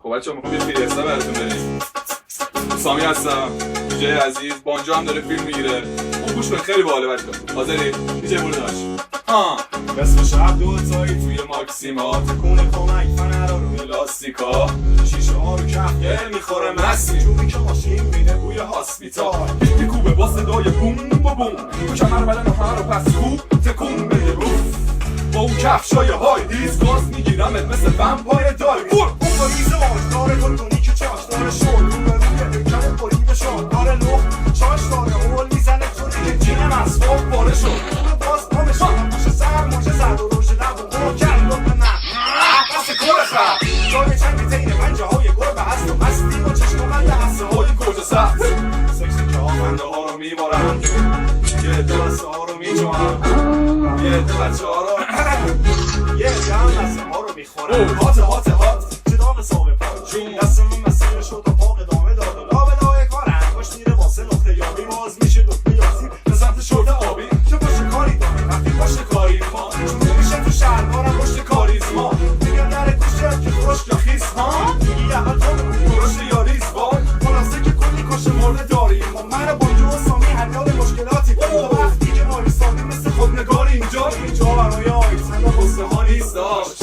خب بچه‌ها میخوام یه فریستا براتون بریم. سامی هستم، دیجی عزیز، بانجا هم داره فیلم میگیره. اون گوش کنید خیلی باحاله بچه‌ها. حاضری؟ دیجی برو داش. قسم شب دوتایی توی ماکسیما، تکونه کمک فنر روی لاستیکا، شیشه ها رو کف میخوره مستی، جوری که ماشین میده بوی هاسپیتال، میکوبه با صدای بوم با بوم، تو کمر بدن همه رو پس خوب تکون بده روف. با اون کفشای های هیز گاز میگیرمت مثل ومپایر داری. اون با ریز آشدار گلدونی که چاش داره شل رو به روی دکن پولی به شل داره لخت چاش داره هول میزنه توری که جیم اسفاق باره شد اون باز پامشون پوش سر موشه زد و روش لب و برو کرد لب من بس کل خب جای چنگ تین پنجه های گربه هست و مستی و چشم من دسته های کجا سخت سکسی که آمنده ها رو میبارن یه دسته ها رو میجوان یه بچه ها رو یه جمع دسته ها رو میخورن هات چه داغ سابه پاچون دست من مسیر شد و پاق ادامه داد و لابلای کار انگاش میره واسه نقطه یابی باز میشه دکمه یاسیم به سمت شورت آبی چه پشت کاری داری وقتی پشت کاری ما چون میشه تو شهربارم پشت کاریزما میگم در گوشت که خشک یا خیس ها میگی اول تو درشت یا ریز وای خلاصه که کلی کش مرده داریم من بانجو و سامی حلیال مشکلاتی تو وقتی که ما ایستادیم مثل خودنگاری اینجا برای آیسن و قصه ها نیست داشت